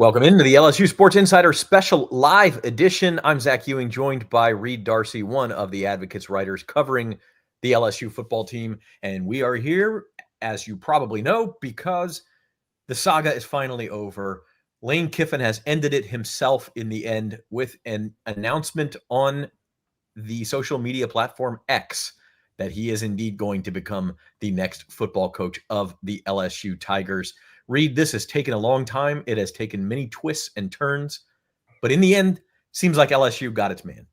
Welcome into the LSU Sports Insiders special live edition. I'm Zach Ewing, joined by Reed Darcy, one of the Advocates writers covering the LSU football team. And we are here, as you probably know, because the saga is finally over. Lane Kiffin has ended it himself in the end with an announcement on the social media platform X that he is indeed going to become the next football coach of the LSU Tigers. Reed, this has taken a long time. It has taken many twists and turns, but in the end, seems like LSU got its man.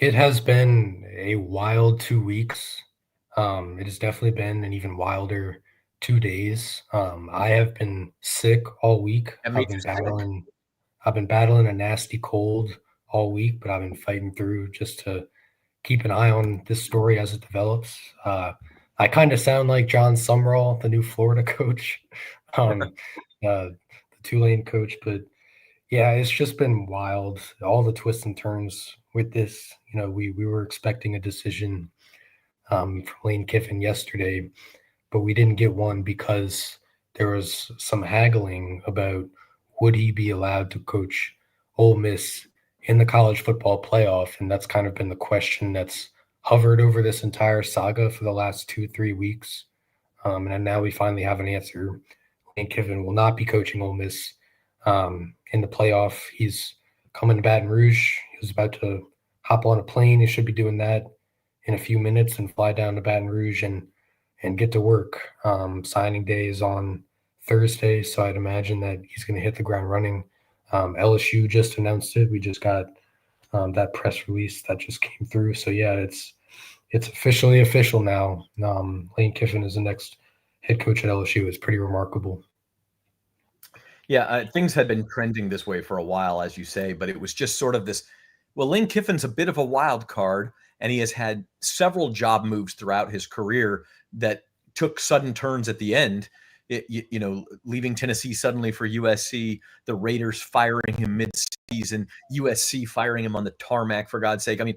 It has been a wild 2 weeks. It has definitely been an even wilder 2 days. I have been sick all week. I've been battling a nasty cold all week, but I've been fighting through just to keep an eye on this story as it develops. I kind of sound like John Sumrall, the new Florida coach, the Tulane coach, but yeah, it's just been wild. All the twists and turns with this. We were expecting a decision from Lane Kiffin yesterday, but we didn't get one because there was some haggling about would he be allowed to coach Ole Miss in the college football playoff, and that's kind of been the question that's hovered over this entire saga for the last 2-3 weeks. And now we finally have an answer. Lane Kiffin will not be coaching Ole Miss in the playoff. He's coming to Baton Rouge. He was about to hop on a plane. He should be doing that in a few minutes and fly down to Baton Rouge and get to work. Signing day is on Thursday, so I'd imagine that he's going to hit the ground running. LSU just announced it. We just got that press release that just came through. So yeah, it's officially official now. Lane Kiffin is the next head coach at LSU. It's pretty remarkable. Yeah, things had been trending this way for a while, as you say, but it was just sort of this. Well, Lane Kiffin's a bit of a wild card, and he has had several job moves throughout his career that took sudden turns at the end. Leaving Tennessee suddenly for USC, the Raiders firing him mid-season, USC firing him on the tarmac, for God's sake. I mean,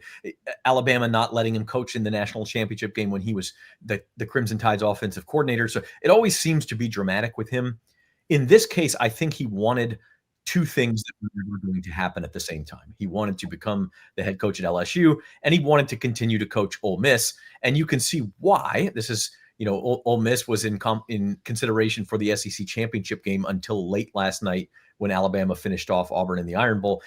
Alabama not letting him coach in the national championship game when he was the Crimson Tide's offensive coordinator. So it always seems to be dramatic with him. In this case, I think he wanted two things that were going to happen at the same time. He wanted to become the head coach at LSU, and he wanted to continue to coach Ole Miss. And you can see why. This is, Ole Miss was in consideration for the SEC championship game until late last night when Alabama finished off Auburn in the Iron Bowl.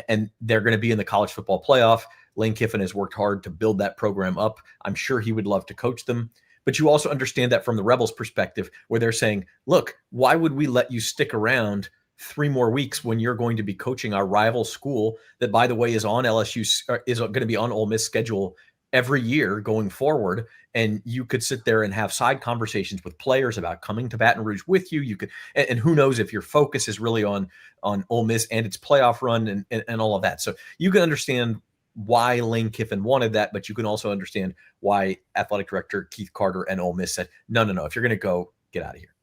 And they're going to be in the college football playoff. Lane Kiffin has worked hard to build that program up. I'm sure he would love to coach them. But you also understand that from the Rebels' perspective, where they're saying, look, why would we let you stick around 3 more weeks when you're going to be coaching our rival school that, by the way, is on LSU, is going to be on Ole Miss schedule every year going forward? And you could sit there and have side conversations with players about coming to Baton Rouge with you. You could, and who knows if your focus is really on Ole Miss and its playoff run and all of that. So you can understand why Lane Kiffin wanted that, but you can also understand why athletic director Keith Carter and Ole Miss said, no, if you're going to go, get out of here.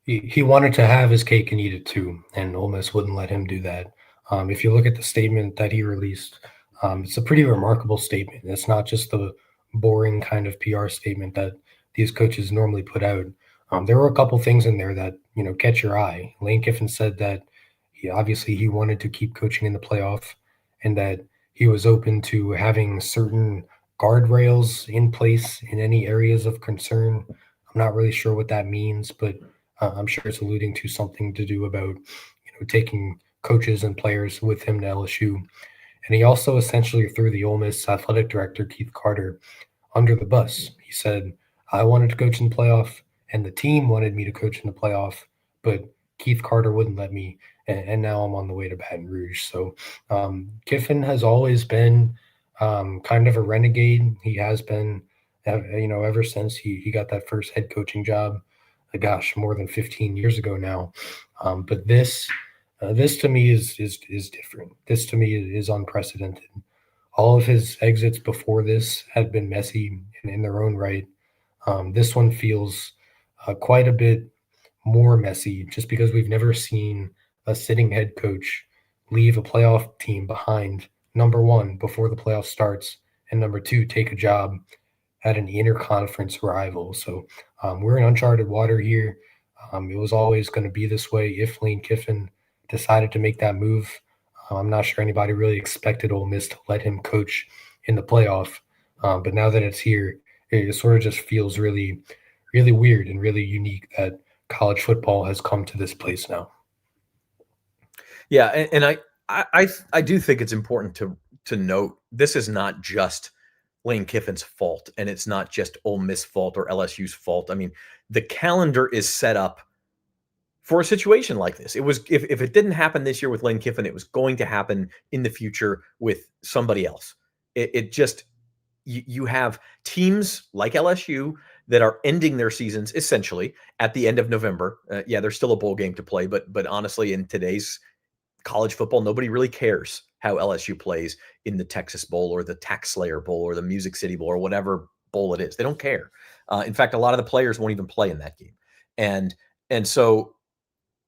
He wanted to have his cake and eat it too, and Ole Miss wouldn't let him do that. If you look at the statement that he released, it's a pretty remarkable statement. It's not just the boring kind of PR statement that these coaches normally put out. There were a couple things in there that, catch your eye. Lane Kiffin said that he wanted to keep coaching in the playoff, and that he was open to having certain guardrails in place in any areas of concern. I'm not really sure what that means, but I'm sure it's alluding to something to do about, taking coaches and players with him to LSU. And he also essentially threw the Ole Miss athletic director, Keith Carter, under the bus. He said, I wanted to coach in the playoff, and the team wanted me to coach in the playoff, but Keith Carter wouldn't let me, and now I'm on the way to Baton Rouge. So Kiffin has always been kind of a renegade. He has been, ever since he got that first head coaching job, more than 15 years ago now. But this to me is different. This to me is unprecedented. All of his exits before this had been messy in their own right. This one feels quite a bit more messy, just because we've never seen a sitting head coach leave a playoff team behind, number one, before the playoff starts, and number two, take a job at an interconference rival. So we're in uncharted water here. It was always going to be this way if Lane Kiffin decided to make that move. I'm not sure anybody really expected Ole Miss to let him coach in the playoff. But now that it's here, it sort of just feels really, really weird and really unique that college football has come to this place now. Yeah, and I do think it's important to note this is not just Lane Kiffin's fault, and it's not just Ole Miss fault or LSU's fault. I mean, the calendar is set up for a situation like this. It was if it didn't happen this year with Lane Kiffin, it was going to happen in the future with somebody else. It just you have teams like LSU that are ending their seasons essentially at the end of November. Yeah, there's still a bowl game to play, but honestly, in today's college football, nobody really cares how LSU plays in the Texas Bowl or the Tax Slayer Bowl or the Music City Bowl or whatever bowl it is. They don't care. In fact, a lot of the players won't even play in that game, and so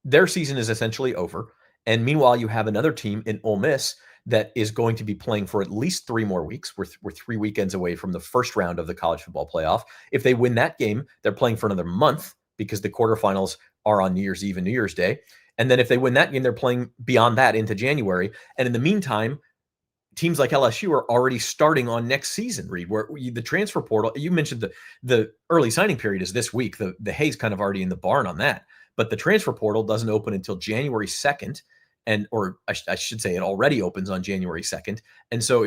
their season is essentially over. And meanwhile, you have another team in Ole Miss that is going to be playing for at least 3 more weeks. We're 3 weekends away from the first round of the college football playoff. If they win that game, they're playing for another month because the quarterfinals are on New Year's Eve and New Year's Day. And then if they win that game, they're playing beyond that into January. And in the meantime, teams like LSU are already starting on next season, Reed, where the transfer portal, you mentioned the early signing period is this week. The hay's kind of already in the barn on that. But the transfer portal doesn't open until January 2nd. Or I should say it already opens on January 2nd. And so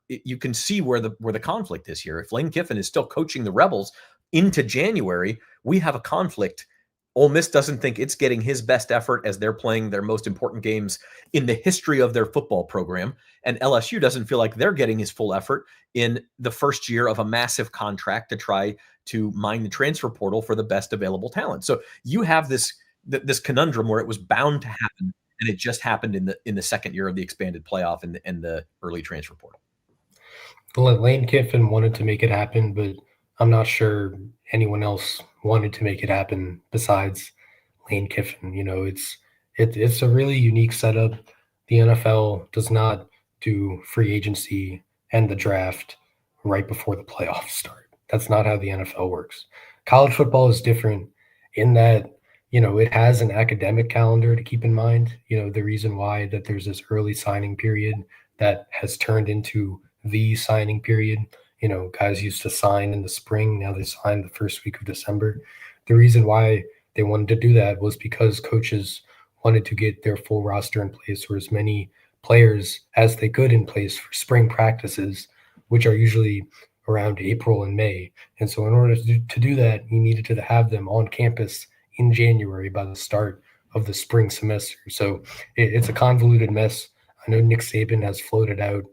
you can see where the conflict is here. If Lane Kiffin is still coaching the Rebels into January, we have a conflict. Ole Miss doesn't think it's getting his best effort as they're playing their most important games in the history of their football program. And LSU doesn't feel like they're getting his full effort in the first year of a massive contract to try to mine the transfer portal for the best available talent. So you have this conundrum where it was bound to happen, and it just happened in the second year of the expanded playoff and the early transfer portal. Lane Kiffin wanted to make it happen, but I'm not sure anyone else wanted to make it happen besides Lane Kiffin. It's a really unique setup. The NFL does not do free agency and the draft right before the playoffs start. That's not how the NFL works. College football is different in that, it has an academic calendar to keep in mind. The reason why that there's this early signing period that has turned into the signing period. Guys used to sign in the spring. Now they sign the first week of December. The reason why they wanted to do that was because coaches wanted to get their full roster in place or as many players as they could in place for spring practices, which are usually around April and May. And so in order to do that, you needed to have them on campus in January by the start of the spring semester. So it's a convoluted mess. I know Nick Saban has floated out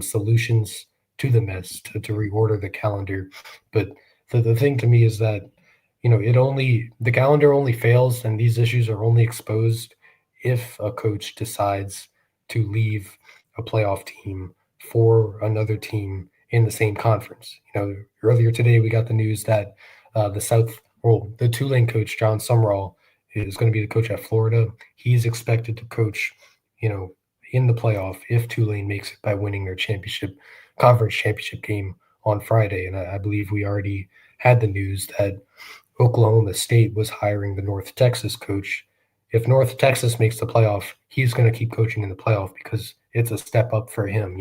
solutions to the mess to reorder the calendar. But the thing to me is that, the calendar only fails and these issues are only exposed if a coach decides to leave a playoff team for another team in the same conference. Earlier today, we got the news that the Tulane coach, John Sumrall, is going to be the coach at Florida. He's expected to coach, in the playoff if Tulane makes it by winning their conference championship game on Friday. And I believe we already had the news that Oklahoma State was hiring the North Texas coach. If North Texas makes the playoff, he's going to keep coaching in the playoff because it's a step up for him.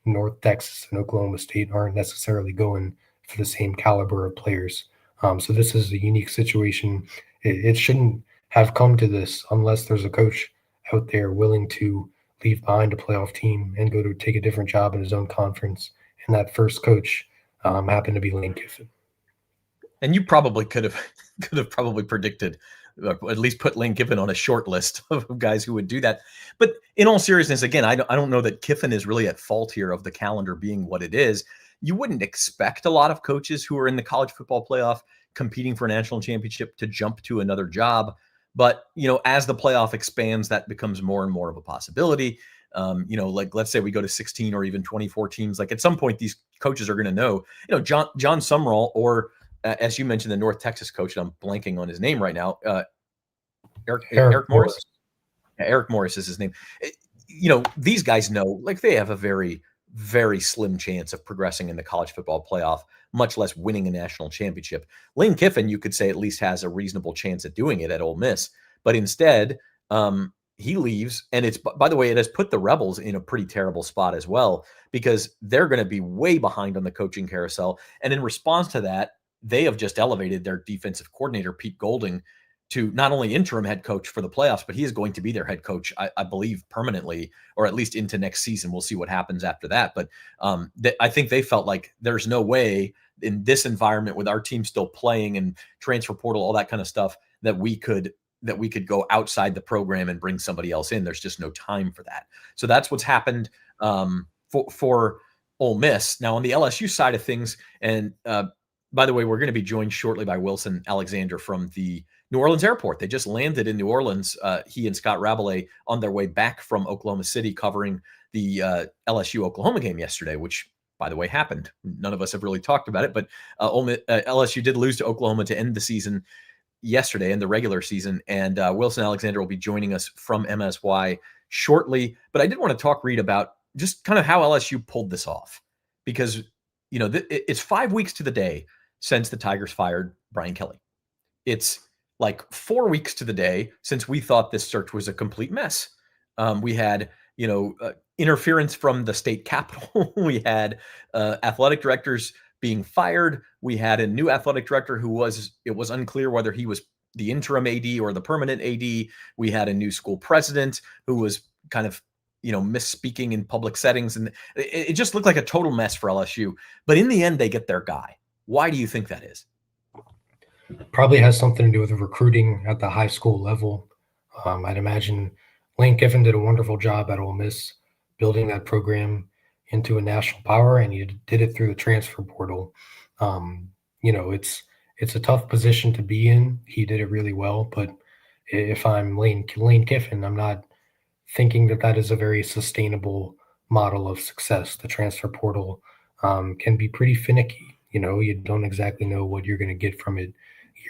North Texas and Oklahoma State aren't necessarily going for the same caliber of players. So this is a unique situation. It shouldn't have come to this unless there's a coach out there willing to leave behind a playoff team and go to take a different job in his own conference. And that first coach happened to be Lane Kiffin. And you probably could have probably predicted, or at least put Lane Kiffin on a short list of guys who would do that. But in all seriousness, again, I don't know that Kiffin is really at fault here of the calendar being what it is. You wouldn't expect a lot of coaches who are in the college football playoff competing for a national championship to jump to another job. But, as the playoff expands, that becomes more and more of a possibility. Like let's say we go to 16 or even 24 teams. Like at some point, these coaches are going to know, John Sumrall, or as you mentioned, the North Texas coach, and I'm blanking on his name right now. Eric Morris. Yeah, Eric Morris is his name. These guys know, like they have a very, very slim chance of progressing in the college football playoff, much less winning a national championship. Lane Kiffin, you could say, at least has a reasonable chance at doing it at Ole Miss, but instead, he leaves, and it's, by the way, it has put the Rebels in a pretty terrible spot as well, because they're going to be way behind on the coaching carousel. And in response to that, they have just elevated their defensive coordinator, Pete Golding, to not only interim head coach for the playoffs, but he is going to be their head coach, I believe, permanently, or at least into next season. We'll see what happens after that. But I think they felt like there's no way in this environment, with our team still playing and transfer portal, all that kind of stuff, that we could go outside the program and bring somebody else in. There's just no time for that. So that's what's happened for Ole Miss. Now on the LSU side of things, and by the way, we're going to be joined shortly by Wilson Alexander from the New Orleans airport. They just landed in New Orleans, he and Scott Rabelais, on their way back from Oklahoma City, covering the LSU-Oklahoma game yesterday, which, by the way, happened. None of us have really talked about it, but LSU did lose to Oklahoma to end the season yesterday, in the regular season. And Wilson Alexander will be joining us from MSY shortly. But I did want to talk, Reed, about just kind of how LSU pulled this off, because it's 5 weeks to the day since the Tigers fired Brian Kelly. It's like 4 weeks to the day since we thought this search was a complete mess. We had, interference from the state capitol. We had athletic directors being fired. We had a new athletic director it was unclear whether he was the interim AD or the permanent AD. We had a new school president who was kind of, misspeaking in public settings. And it just looked like a total mess for LSU. But in the end, they get their guy. Why do you think that is? Probably has something to do with the recruiting at the high school level. I'd imagine Lane Kiffin did a wonderful job at Ole Miss building that program into a national power, and he did it through the transfer portal. It's a tough position to be in. He did it really well, but if I'm Lane Kiffin, I'm not thinking that is a very sustainable model of success. The transfer portal can be pretty finicky. You don't exactly know what you're going to get from it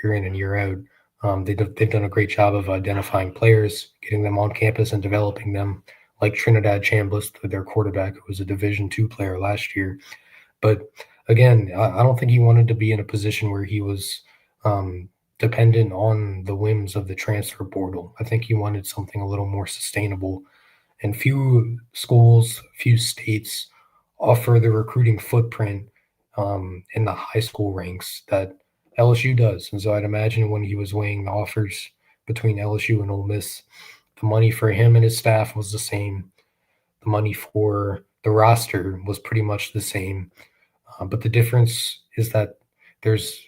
year in and year out. They've done a great job of identifying players, getting them on campus and developing them, like Trinidad Chambliss, their quarterback, who was a Division II player last year. But again, I don't think he wanted to be in a position where he was dependent on the whims of the transfer portal. I think he wanted something a little more sustainable. And few schools, few states offer the recruiting footprint in the high school ranks that LSU does. And so I'd imagine when he was weighing the offers between LSU and Ole Miss, the money for him and his staff was the same. The money for the roster was pretty much the same. But the difference is that there's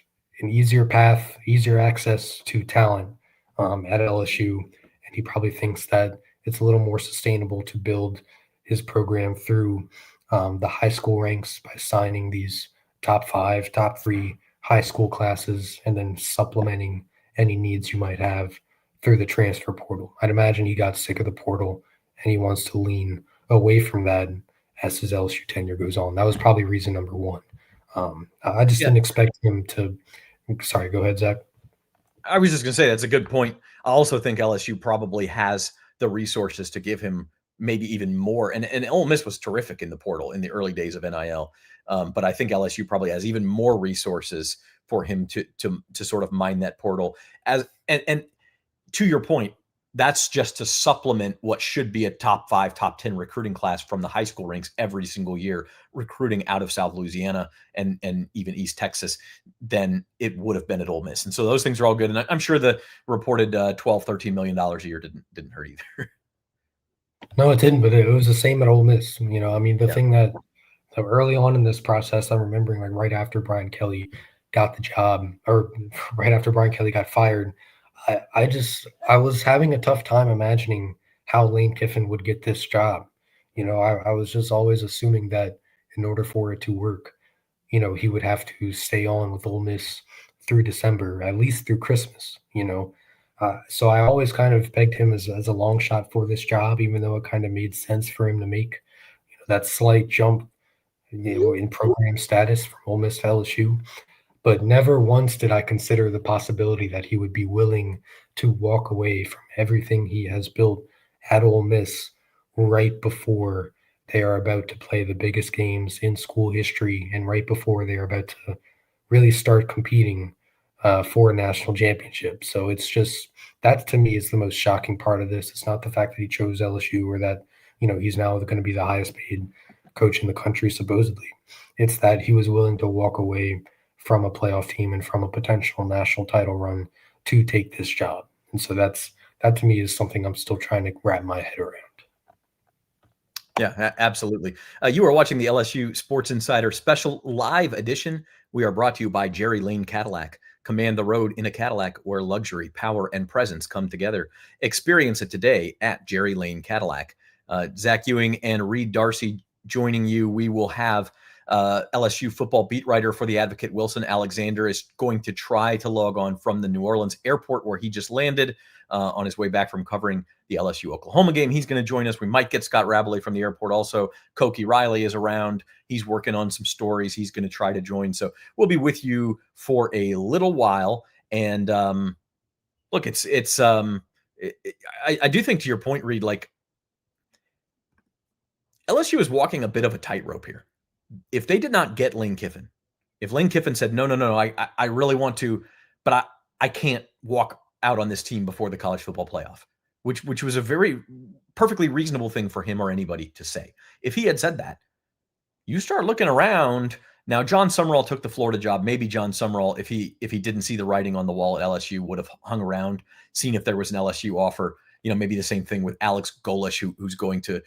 an easier path, easier access to talent at LSU. And he probably thinks that it's a little more sustainable to build his program through the high school ranks by signing these top 5, top 3 high school classes, and then supplementing any needs you might have through the transfer portal. I'd imagine he got sick of the portal and he wants to lean away from that as his LSU tenure goes on. That was probably reason number one. I just didn't expect him to. Sorry, go ahead, Zach. I was just going to say that's a good point. I also think LSU probably has the resources to give him maybe even more. And Ole Miss was terrific in the portal in the early days of NIL. But I think LSU probably has even more resources for him to sort of mine that portal. And to your point, that's just to supplement what should be a top 5, top 10 recruiting class from the high school ranks every single year, recruiting out of South Louisiana and even East Texas, than it would have been at Ole Miss. And so those things are all good. And I'm sure the reported $12-13 million a year didn't hurt either. No, it didn't, but it was the same at Ole Miss. The thing that early on in this process, I'm remembering like right after Brian Kelly got the job, or right after Brian Kelly got fired, I was having a tough time imagining how Lane Kiffin would get this job. I was just always assuming that in order for it to work, he would have to stay on with Ole Miss through December, at least through Christmas, So I always kind of pegged him as a long shot for this job, even though it kind of made sense for him to make that slight jump in program status from Ole Miss to LSU. But never once did I consider the possibility that he would be willing to walk away from everything he has built at Ole Miss right before they are about to play the biggest games in school history, and right before they are about to really start competing for a national championship. So it's just that to me is the most shocking part of this. It's not the fact that he chose LSU or that he's now going to be the highest paid coach in the country supposedly. It's that he was willing to walk away from a playoff team and from a potential national title run to take this job. And so that to me is something I'm still trying to wrap my head around. Yeah, absolutely. You are watching the LSU Sports Insider special live edition. We are brought to you by Jerry Lane Cadillac. Command the road in a Cadillac where luxury, power, and presence come together. Experience it today at Jerry Lane Cadillac. Zach Ewing and Reed Darcy joining you. We will have LSU football beat writer for the Advocate, Wilson Alexander, is going to try to log on from the New Orleans airport where he just landed on his way back from covering the LSU Oklahoma game. He's going to join us. We might get Scott Rabley from the airport also. Koki Riley is around. He's working on some stories. He's going to try to join. So we'll be with you for a little while. And look, I do think, to your point, Reed, like, LSU is walking a bit of a tightrope here. If they did not get Lane Kiffin, if Lane Kiffin said, no, I really want to, but I can't walk out on this team before the college football playoff, which was a very perfectly reasonable thing for him or anybody to say. If he had said that, you start looking around. Now, John Summerall took the Florida job. Maybe John Summerall, if he didn't see the writing on the wall at LSU, would have hung around, seen if there was an LSU offer. Maybe the same thing with Alex Golish, who's going to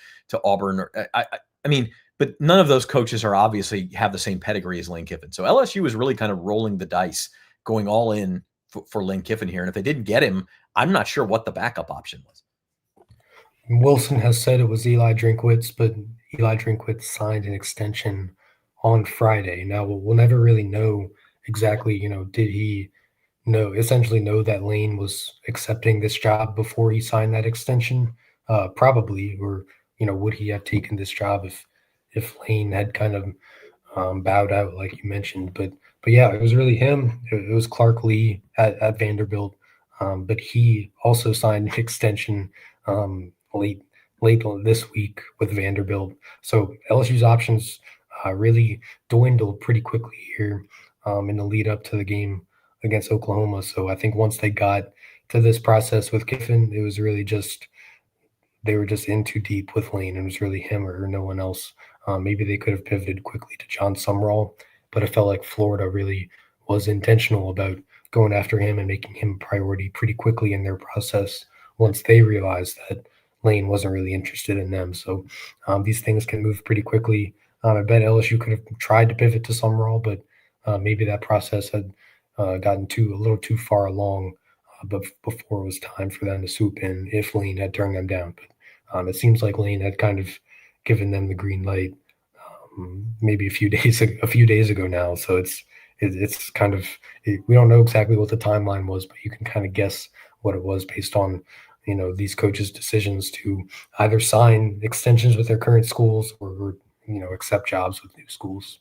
Auburn. Or I mean, but none of those coaches are obviously have the same pedigree as Lane Kiffin. So LSU is really kind of rolling the dice, going all in for Lane Kiffin here. And if they didn't get him, I'm not sure what the backup option was. Wilson has said it was Eli Drinkwitz, but Eli Drinkwitz signed an extension on Friday. Now we'll never really know exactly, did he essentially know that Lane was accepting this job before he signed that extension? Probably, or would he have taken this job if Lane had kind of bowed out, like you mentioned? But yeah, it was really him. It was Clark Lee at Vanderbilt, but he also signed an extension late this week with Vanderbilt. So LSU's options really dwindled pretty quickly here in the lead up to the game against Oklahoma. So I think once they got to this process with Kiffin, it was really just they were just in too deep with Lane. It was really him or no one else. Maybe they could have pivoted quickly to John Summerall, but it felt like Florida really was intentional about going after him and making him a priority pretty quickly in their process once they realized that Lane wasn't really interested in them. So these things can move pretty quickly. I bet LSU could have tried to pivot to Summerall, but maybe that process had gotten a little too far along but before it was time for them to swoop in if Lane had turned them down. But it seems like Lane had kind of given them the green light maybe a few days ago now. So it's kind of we don't know exactly what the timeline was, but you can kind of guess what it was based on these coaches' decisions to either sign extensions with their current schools or accept jobs with new schools.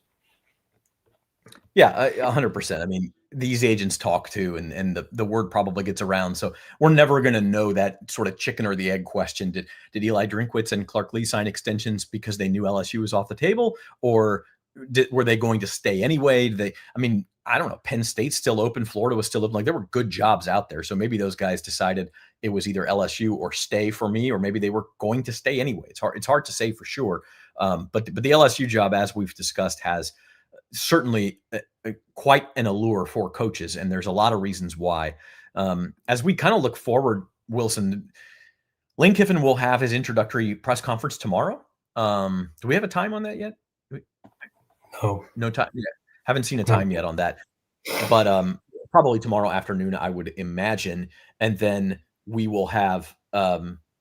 Yeah, 100%. I mean, these agents talk too, and the word probably gets around. So we're never going to know that sort of chicken or the egg question. Did Eli Drinkwitz and Clark Lee sign extensions because they knew LSU was off the table, or were they going to stay anyway? I don't know. Penn State's still open. Florida was still open. Like, there were good jobs out there. So maybe those guys decided it was either LSU or stay for me, or maybe they were going to stay anyway. It's hard to say for sure. But the LSU job, as we've discussed, has certainly quite an allure for coaches, and there's a lot of reasons why. As we kind of look forward, Wilson, Lane Kiffin will have his introductory press conference tomorrow. Do we have a time on that yet? No time. Yeah. Haven't seen a time yet on that, but probably tomorrow afternoon, I would imagine. And then we will have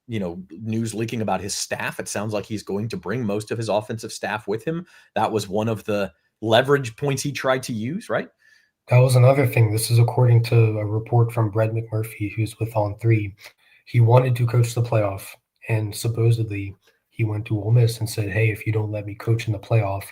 news leaking about his staff. It sounds like he's going to bring most of his offensive staff with him. That was one of the leverage points he tried to use, right? That was another thing. This is according to a report from Brett McMurphy, who's with On3. He wanted to coach the playoff, and supposedly he went to Ole Miss and said, hey, if you don't let me coach in the playoff,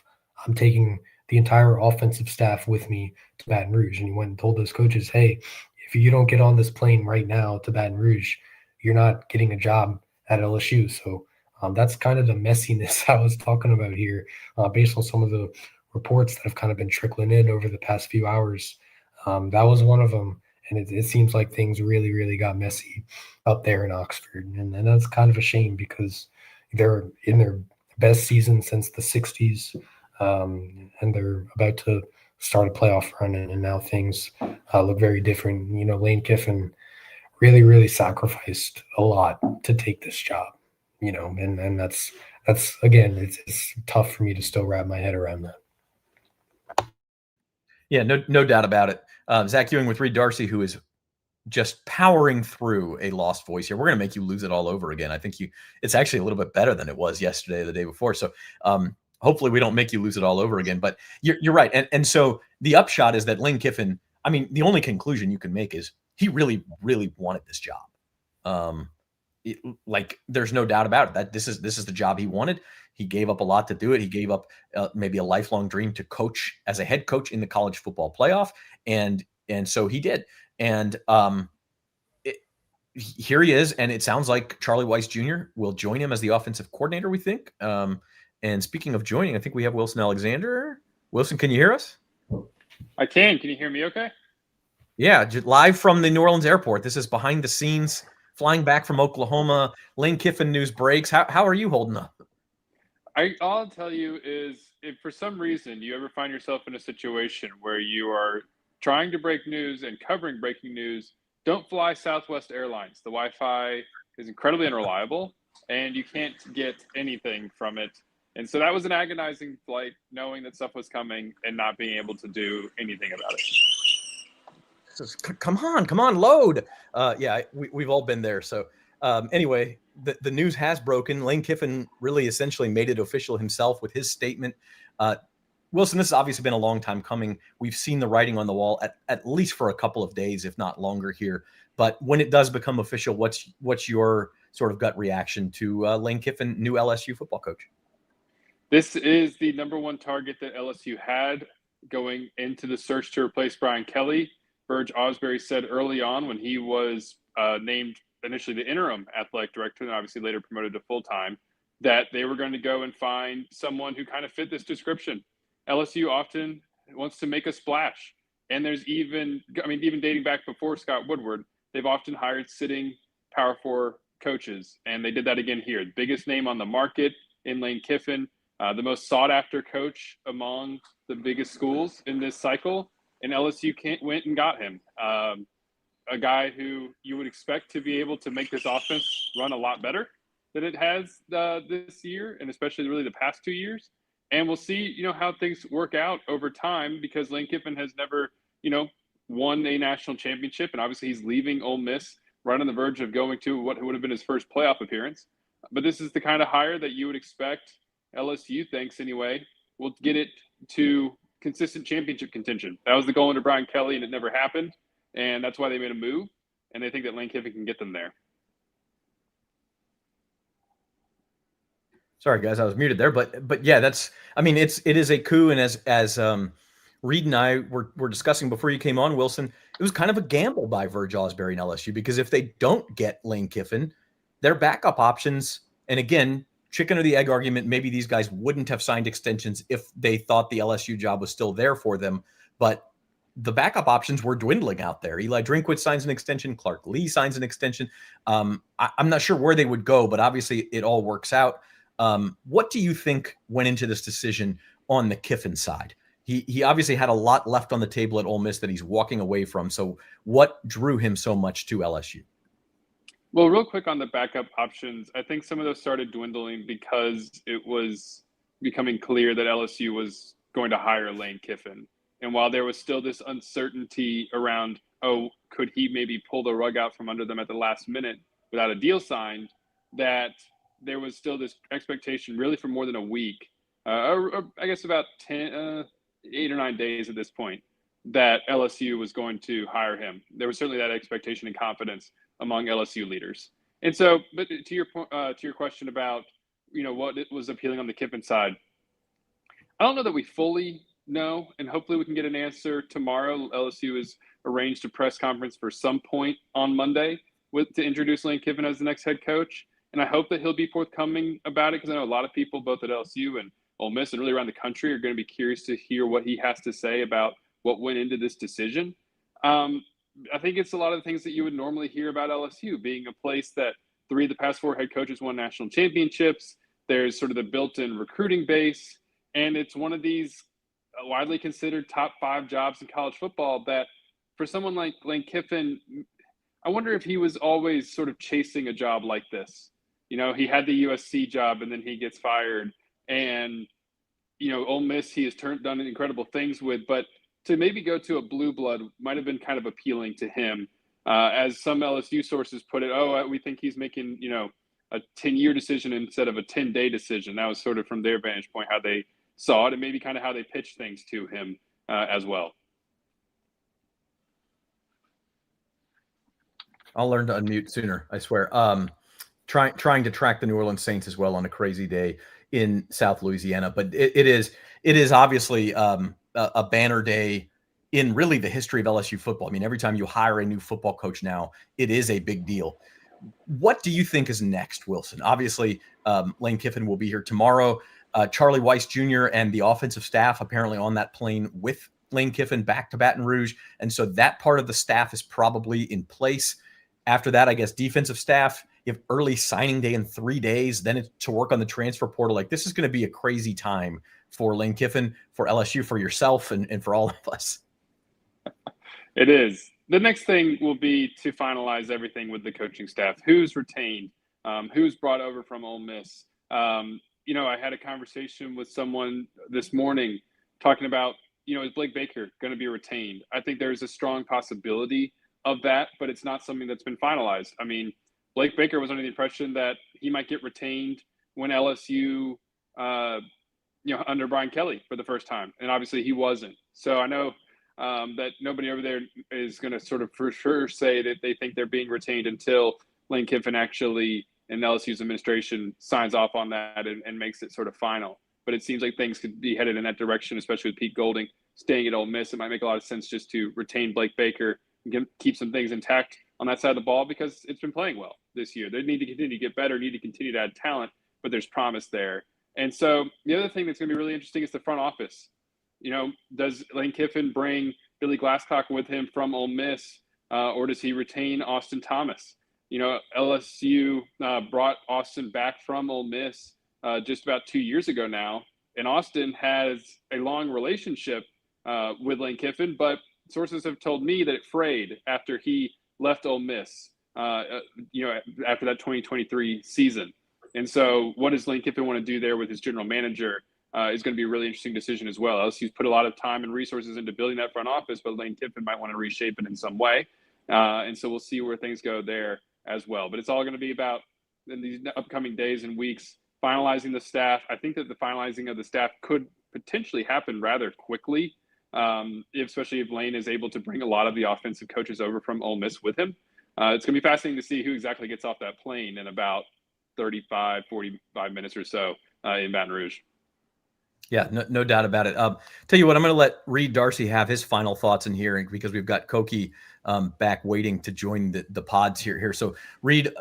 I'm taking the entire offensive staff with me to Baton Rouge. And he went and told those coaches, hey, if you don't get on this plane right now to Baton Rouge, you're not getting a job at LSU. So That's kind of the messiness I was talking about here, based on some of the reports that have kind of been trickling in over the past few hours. That was one of them. And it seems like things really, really got messy up there in Oxford. And that's kind of a shame because they're in their best season since the 60s. And they're about to start a playoff run. And now things look very different. Lane Kiffin really, really sacrificed a lot to take this job, and that's again, it's tough for me to still wrap my head around that. Yeah, no doubt about it. Zach Ewing with Reed Darcy, who is just powering through a lost voice here. We're going to make you lose it all over again. I think it's actually a little bit better than it was yesterday or the day before. So hopefully we don't make you lose it all over again. But you're right. And so the upshot is that Lane Kiffin, I mean, the only conclusion you can make is he really, really wanted this job. There's no doubt about it that this is the job he wanted. He gave up a lot to do it. He gave up maybe a lifelong dream to coach as a head coach in the college football playoff. And so he did. And here he is. And it sounds like Charlie Weiss Jr. will join him as the offensive coordinator, we think. And speaking of joining, I think we have Wilson Alexander. Wilson, can you hear us? I can. Can you hear me okay? Yeah, live from the New Orleans airport. This is behind the scenes, flying back from Oklahoma. Lane Kiffin news breaks. How are you holding up? All I'll tell you is if for some reason you ever find yourself in a situation where you are trying to break news and covering breaking news, don't fly Southwest Airlines. The Wi-Fi is incredibly unreliable, and you can't get anything from it. And so that was an agonizing flight, knowing that stuff was coming and not being able to do anything about it. Come on, load. Yeah, we've all been there. So anyway, the news has broken. Lane Kiffin really essentially made it official himself with his statement. Wilson, this has obviously been a long time coming. We've seen the writing on the wall at least for a couple of days, if not longer here. But when it does become official, what's your sort of gut reaction to Lane Kiffin, new LSU football coach? This is the number one target that LSU had going into the search to replace Brian Kelly. Burge Osbury said early on when he was named initially the interim athletic director and obviously later promoted to full-time, that they were going to go and find someone who kind of fit this description. LSU often wants to make a splash. And there's even dating back before Scott Woodward, they've often hired sitting Power 4 coaches. And they did that again here. The biggest name on the market in Lane Kiffin, the most sought-after coach among the biggest schools in this cycle. And LSU went and got him, a guy who you would expect to be able to make this offense run a lot better than it has this year, and especially really the past 2 years. And we'll see, how things work out over time because Lane Kiffin has never, won a national championship, and obviously he's leaving Ole Miss right on the verge of going to what would have been his first playoff appearance. But this is the kind of hire that you would expect LSU thinks anyway will get it to consistent championship contention. That was the goal under Brian Kelly, and it never happened. And that's why they made a move. And they think that Lane Kiffin can get them there. Sorry, guys, I was muted there. But yeah, it is a coup. And as Reed and I were discussing before you came on, Wilson, it was kind of a gamble by Burge Osbury and LSU because if they don't get Lane Kiffin, their backup options, and again, chicken or the egg argument, maybe these guys wouldn't have signed extensions if they thought the LSU job was still there for them. But the backup options were dwindling out there. Eli Drinkwitz signs an extension. Clark Lee signs an extension. I'm not sure where they would go, but obviously it all works out. What do you think went into this decision on the Kiffin side? He obviously had a lot left on the table at Ole Miss that he's walking away from. So what drew him so much to LSU? Well, real quick on the backup options, I think some of those started dwindling because it was becoming clear that LSU was going to hire Lane Kiffin. And while there was still this uncertainty around, could he maybe pull the rug out from under them at the last minute without a deal signed, that there was still this expectation really for more than a week, or I guess about 8 or 9 days at this point, that LSU was going to hire him. There was certainly that expectation and confidence among LSU leaders. And so, but to your question about, what was appealing on the Kiffin side, I don't know that we fully know, and hopefully we can get an answer tomorrow. LSU has arranged a press conference for some point on Monday to introduce Lane Kiffin as the next head coach. And I hope that he'll be forthcoming about it, because I know a lot of people, both at LSU and Ole Miss and really around the country, are going to be curious to hear what he has to say about what went into this decision. I think it's a lot of the things that you would normally hear about LSU being a place that 3 of the past 4 head coaches won national championships. There's sort of the built-in recruiting base, and it's one of these widely considered top 5 jobs in college football that, for someone like Lane Kiffin, I wonder if he was always sort of chasing a job like this. He had the USC job and then he gets fired, and Ole Miss he has done incredible things with, but to maybe go to a blue blood might have been kind of appealing to him. As some LSU sources put it, we think he's making a 10-year decision instead of a 10-day decision. That was sort of from their vantage point how they saw it, and maybe kind of how they pitched things to him as well. I'll learn to unmute sooner, I swear. Trying to track the New Orleans Saints as well on a crazy day in South Louisiana, but it is obviously a banner day in really the history of LSU football. I mean, every time you hire a new football coach now, it is a big deal. What do you think is next, Wilson? Obviously, Lane Kiffin will be here tomorrow. Charlie Weiss Jr. and the offensive staff apparently on that plane with Lane Kiffin back to Baton Rouge, and so that part of the staff is probably in place. After that, I guess defensive staff, you have early signing day in 3 days, then it's to work on the transfer portal. Like, this is going to be a crazy time for Lane Kiffin, for LSU, for yourself, and for all of us. It is. The next thing will be to finalize everything with the coaching staff. Who's retained? Who's brought over from Ole Miss? I had a conversation with someone this morning talking about, is Blake Baker going to be retained? I think there's a strong possibility of that, but it's not something that's been finalized. I mean, Blake Baker was under the impression that he might get retained when LSU, under Brian Kelly for the first time, and obviously he wasn't. So I know that nobody over there is going to sort of for sure say that they think they're being retained until Lane Kiffin actually and LSU's administration signs off on that and makes it sort of final. But it seems like things could be headed in that direction, especially with Pete Golding staying at Ole Miss. It might make a lot of sense just to retain Blake Baker and keep some things intact on that side of the ball, because it's been playing well this year. They need to continue to get better, need to continue to add talent, but there's promise there. And so the other thing that's going to be really interesting is the front office. Does Lane Kiffin bring Billy Glasscock with him from Ole Miss, or does he retain Austin Thomas? LSU brought Austin back from Ole Miss just about 2 years ago now, and Austin has a long relationship with Lane Kiffin, but sources have told me that it frayed after he left Ole Miss, after that 2023 season. And so what does Lane Kiffin want to do there with his general manager is going to be a really interesting decision as well. LSU's put a lot of time and resources into building that front office, but Lane Kiffin might want to reshape it in some way. And so we'll see where things go there as well. But it's all going to be about, in these upcoming days and weeks, finalizing the staff. I think that the finalizing of the staff could potentially happen rather quickly, especially if Lane is able to bring a lot of the offensive coaches over from Ole Miss with him. It's going to be fascinating to see who exactly gets off that plane in about 45 minutes or so in Baton Rouge. Yeah, no doubt about it. Tell you what, I'm going to let Reed Darcy have his final thoughts in here, because we've got Koki back waiting to join the pods here. So Reed,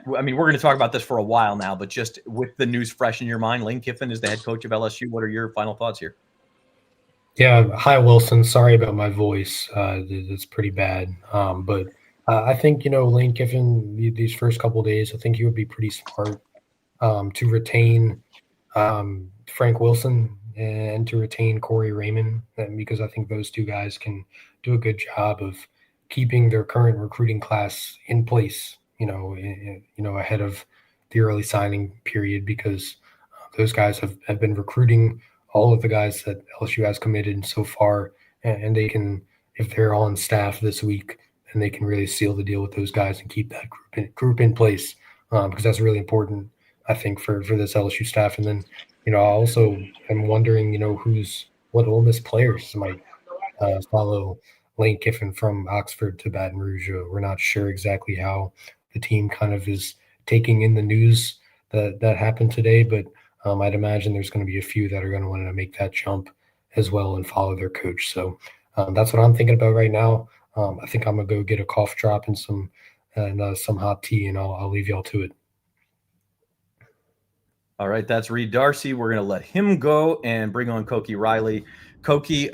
we're going to talk about this for a while now, but just with the news fresh in your mind, Lane Kiffin is the head coach of LSU. What are your final thoughts here? Yeah. Hi, Wilson. Sorry about my voice. It's pretty bad. But I think, Lane Kiffin, these first couple of days, I think he would be pretty smart to retain Frank Wilson and to retain Corey Raymond, because I think those two guys can do a good job of keeping their current recruiting class in place, ahead of the early signing period, because those guys have been recruiting all of the guys that LSU has committed so far, and they can, if they're on staff this week, and they can really seal the deal with those guys and keep that group in place, because that's really important, I think, for this LSU staff. And then, I also am wondering, what Ole Miss players might follow Lane Kiffin from Oxford to Baton Rouge. We're not sure exactly how the team kind of is taking in the news that happened today, but I'd imagine there's going to be a few that are going to want to make that jump as well and follow their coach. So that's what I'm thinking about right now. I think I'm going to go get a cough drop and some and some hot tea, and I'll leave y'all to it. All right, that's Reed Darcy. We're going to let him go and bring on Koki Riley. Koki,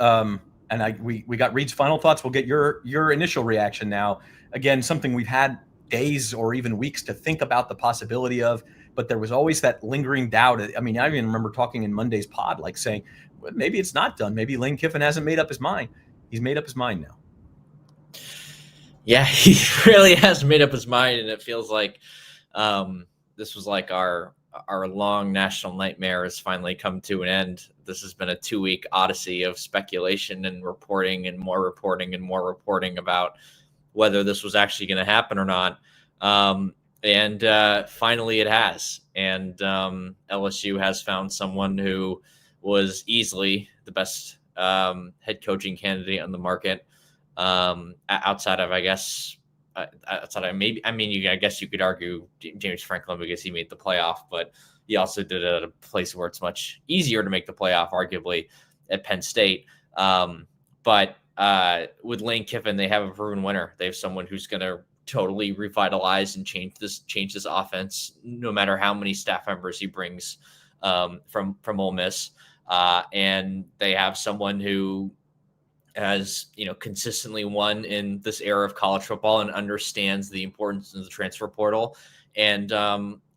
we got Reed's final thoughts. We'll get your initial reaction now. Again, something we've had days or even weeks to think about the possibility of, but there was always that lingering doubt. I mean, I even remember talking in Monday's pod, like saying, well, maybe it's not done. Maybe Lane Kiffin hasn't made up his mind. He's made up his mind now. Yeah, he really has made up his mind, and it feels like this was like our long national nightmare has finally come to an end. This has been a 2-week odyssey of speculation and reporting and more reporting and more reporting about whether this was actually going to happen or not. And finally it has. And LSU has found someone who was easily the best head coaching candidate on the market, outside of, I guess, maybe, I mean, I guess you could argue James Franklin because he made the playoff, but he also did it at a place where it's much easier to make the playoff, arguably, at Penn State. But with Lane Kiffin, they have a proven winner. They have someone who's going to totally revitalize and change this offense, no matter how many staff members he brings from Ole Miss. And they have someone who has, consistently won in this era of college football and understands the importance of the transfer portal. And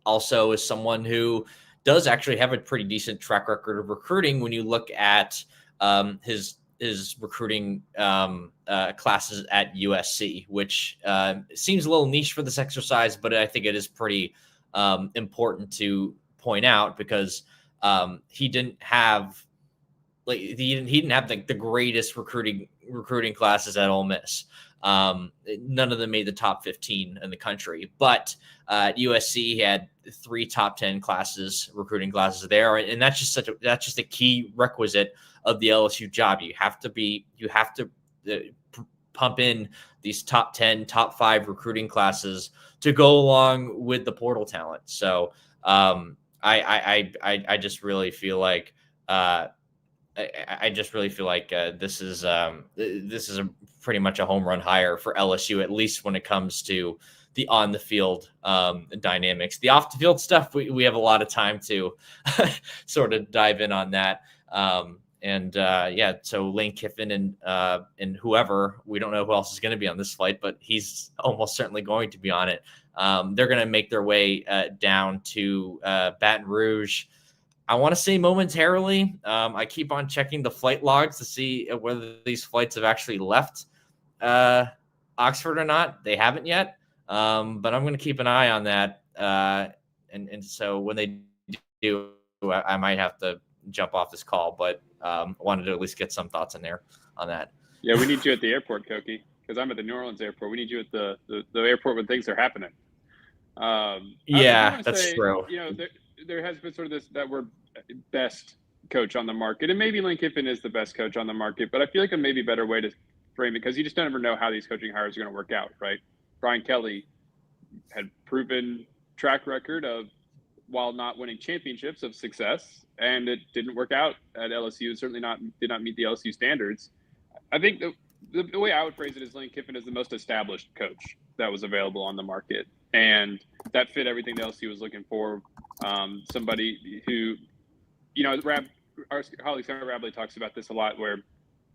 also is someone who does actually have a pretty decent track record of recruiting when you look at his recruiting classes at USC, which seems a little niche for this exercise, but I think it is pretty important to point out because he didn't have the greatest recruiting classes at Ole Miss. None of them made the top 15 in the country, but at USC he had 3 top 10 recruiting classes there, and that's just a key requisite of the LSU job. You have to pump in these top 10, top 5 recruiting classes to go along with the portal talent. So I just really feel like this is pretty much a home run hire for LSU, at least when it comes to the on the field dynamics. The off the field stuff, we have a lot of time to sort of dive in on that. So Lane Kiffin and whoever, we don't know who else is going to be on this flight, but he's almost certainly going to be on it. They're going to make their way down to Baton Rouge. I want to say momentarily. I keep on checking the flight logs to see whether these flights have actually left Oxford or not. They haven't yet, but I'm going to keep an eye on that. And so when they do, I might have to jump off this call, but wanted to at least get some thoughts in there on that. Yeah, we need you at the airport, Koki, because I'm at the New Orleans airport. We need you at the airport when things are happening. That's true. There has been sort of that we're best coach on the market, and maybe Lane Kiffin is the best coach on the market, but I feel like a maybe better way to frame it, because you just don't ever know how these coaching hires are going to work out, right? Brian Kelly had proven track record of, while not winning championships, of success, and it didn't work out at LSU. Certainly did not meet the LSU standards. I think the way I would phrase it is Lane Kiffin is the most established coach that was available on the market, and that fit everything the LSU was looking for. Somebody who, our colleague Sarah Rabley talks about this a lot, where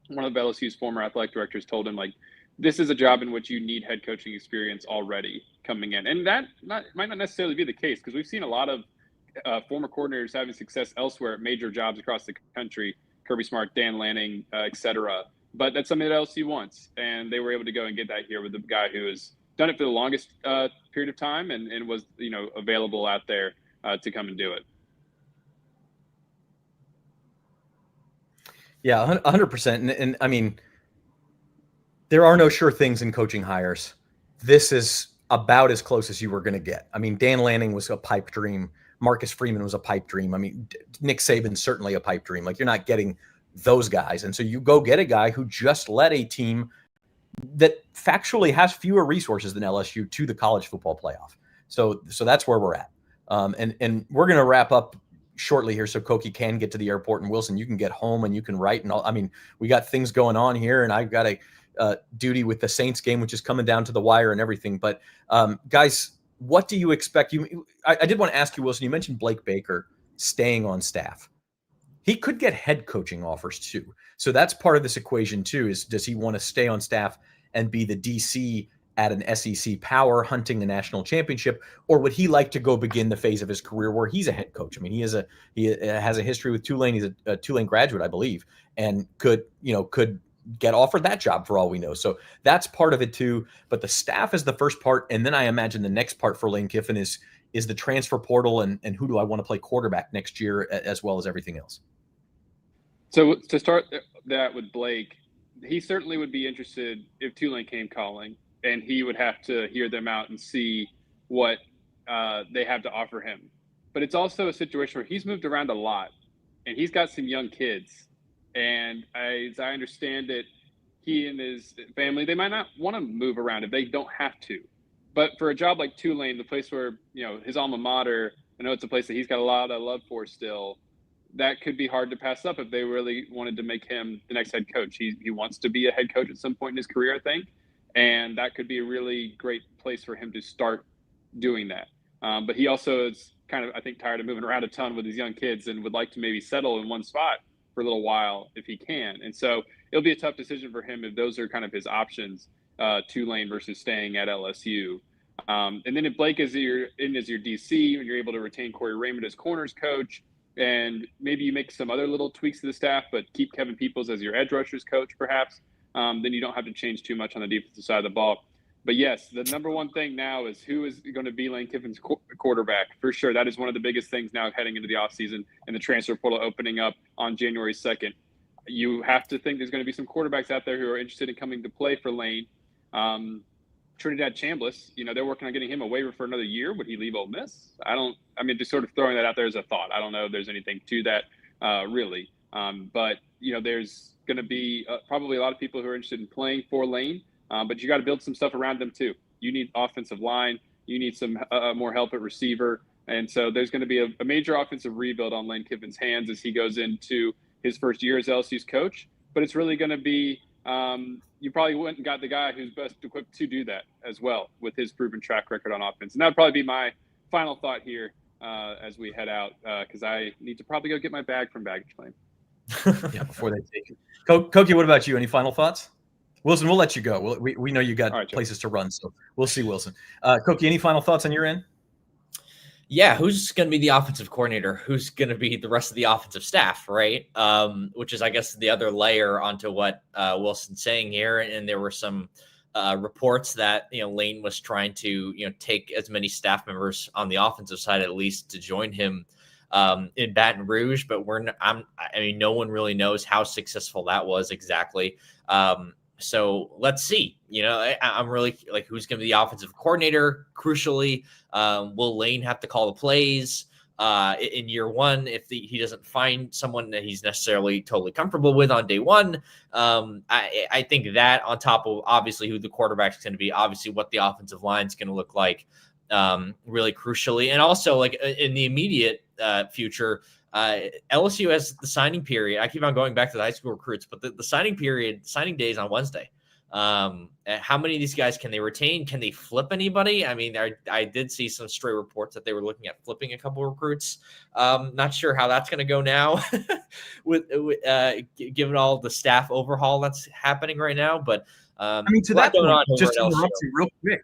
one of LSU's former athletic directors told him, like, this is a job in which you need head coaching experience already coming in. And that might not necessarily be the case, because we've seen a lot of former coordinators having success elsewhere at major jobs across the country, Kirby Smart, Dan Lanning, et cetera. But that's something that LSU wants. And they were able to go and get that here with the guy who has done it for the longest period of time and was, available out there to come and do it. Yeah, 100%. And I mean, there are no sure things in coaching hires. This is about as close as you were going to get. I mean, Dan Lanning was a pipe dream. Marcus Freeman was a pipe dream. I mean, Nick Saban's certainly a pipe dream. Like, you're not getting those guys. And so you go get a guy who just led a team that factually has fewer resources than LSU to the college football playoff. So that's where we're at. And we're going to wrap up shortly here so Koki can get to the airport, and Wilson, you can get home and you can write and all. I mean, we got things going on here, and I've got duty with the Saints game, which is coming down to the wire and everything. But guys, what do you expect? I did want to ask you, Wilson, you mentioned Blake Baker staying on staff. He could get head coaching offers too. So that's part of this equation too, is does he want to stay on staff and be the DC at an SEC power hunting the national championship, or would he like to go begin the phase of his career where he's a head coach? I mean, he has a history with Tulane. He's a Tulane graduate, I believe, and could get offered that job for all we know. So that's part of it too. But the staff is the first part, and then I imagine the next part for Lane Kiffin is the transfer portal and who do I want to play quarterback next year, as well as everything else. So to start that with Blake, he certainly would be interested if Tulane came calling, and he would have to hear them out and see what they have to offer him. But it's also a situation where he's moved around a lot, and he's got some young kids. And as I understand it, he and his family, they might not want to move around if they don't have to. But for a job like Tulane, the place where, his alma mater, I know it's a place that he's got a lot of love for still, that could be hard to pass up if they really wanted to make him the next head coach. He wants to be a head coach at some point in his career, I think. And that could be a really great place for him to start doing that. But he also is kind of, I think, tired of moving around a ton with his young kids and would like to maybe settle in one spot for a little while if he can. And so it'll be a tough decision for him if those are kind of his options, Tulane versus staying at LSU. And then if Blake is your DC and you're able to retain Corey Raymond as corners coach, and maybe you make some other little tweaks to the staff, but keep Kevin Peoples as your edge rushers coach, perhaps, then you don't have to change too much on the defensive side of the ball. But yes, the number one thing now is who is going to be Lane Kiffin's quarterback. For sure, that is one of the biggest things now heading into the offseason and the transfer portal opening up on January 2nd. You have to think there's going to be some quarterbacks out there who are interested in coming to play for Lane. Trinidad Chambliss, they're working on getting him a waiver for another year. Would he leave Ole Miss? Just sort of throwing that out there as a thought. I don't know if there's anything to that really. But there's going to be probably a lot of people who are interested in playing for Lane, but you got to build some stuff around them too. You need offensive line. You need some more help at receiver. And so there's going to be a major offensive rebuild on Lane Kiffin's hands as he goes into his first year as LSU's coach. But it's really going to be you probably went and got the guy who's best equipped to do that as well with his proven track record on offense. And that would probably be my final thought here as we head out because I need to probably go get my bag from baggage claim. Yeah, before they take it. Koki, what about you? Any final thoughts? Wilson, we'll let you go. We know you got places to run, so we'll see, Wilson. Koki, any final thoughts on your end? Yeah, who's going to be the offensive coordinator? Who's going to be the rest of the offensive staff, right? Which is, I guess, the other layer onto what Wilson's saying here. And there were some reports that Lane was trying to take as many staff members on the offensive side at least to join him in Baton Rouge, but no one really knows how successful that was exactly. So let's see. I'm really like, who's going to be the offensive coordinator? Crucially, will Lane have to call the plays in year one if he doesn't find someone that he's necessarily totally comfortable with on day one? I think that on top of obviously who the quarterback is going to be, obviously what the offensive line is going to look like, really crucially, and also like in the immediate future. LSU has the signing period. I keep on going back to the high school recruits, but the signing day is on Wednesday. How many of these guys can they retain? Can they flip anybody? I mean, I did see some stray reports that they were looking at flipping a couple of recruits. Not sure how that's going to go now with given all the staff overhaul that's happening right now. But to that point, just to interrupt you real quick.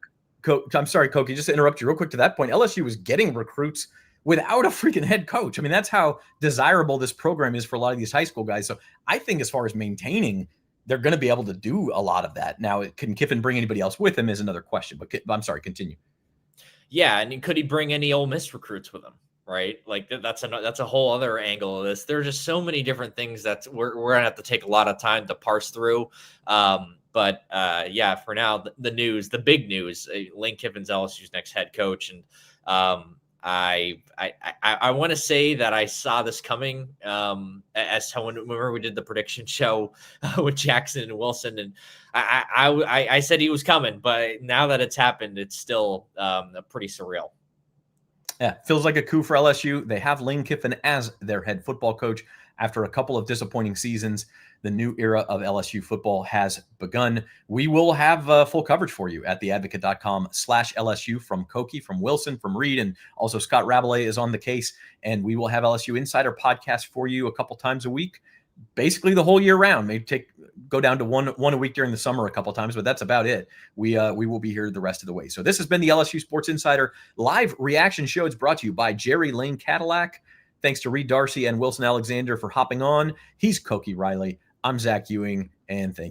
I'm sorry, Koki, just to interrupt you real quick to that point. LSU was getting recruits without a freaking head coach. I mean, that's how desirable this program is for a lot of these high school guys. So I think as far as maintaining, they're going to be able to do a lot of that. Now, can Kiffin bring anybody else with him is another question, but I'm sorry, continue. Yeah. And could he bring any Ole Miss recruits with him? Right. Like that's a whole other angle of this. There's just so many different things that we're going to have to take a lot of time to parse through. But for now, the big news, Lane Kiffin's LSU's next head coach. And I want to say that I saw this coming as someone, remember we did the prediction show with Jackson and Wilson, and I said he was coming, but now that it's happened, it's still pretty surreal. Yeah, feels like a coup for LSU. They have Lane Kiffin as their head football coach After a couple of disappointing seasons, the new era of LSU football has begun. We will have full coverage for you at theadvocate.com/LSU from Koki, from Wilson, from Reed, and also Scott Rabelais is on the case. And we will have LSU Insider podcast for you a couple times a week, basically the whole year round. Maybe go down to one a week during the summer a couple times, but that's about it. We will be here the rest of the way. So this has been the LSU Sports Insider live reaction show. It's brought to you by Jerry Lane Cadillac. Thanks to Reed Darcy and Wilson Alexander for hopping on. He's Koki Riley. I'm Zach Ewing, and thank you.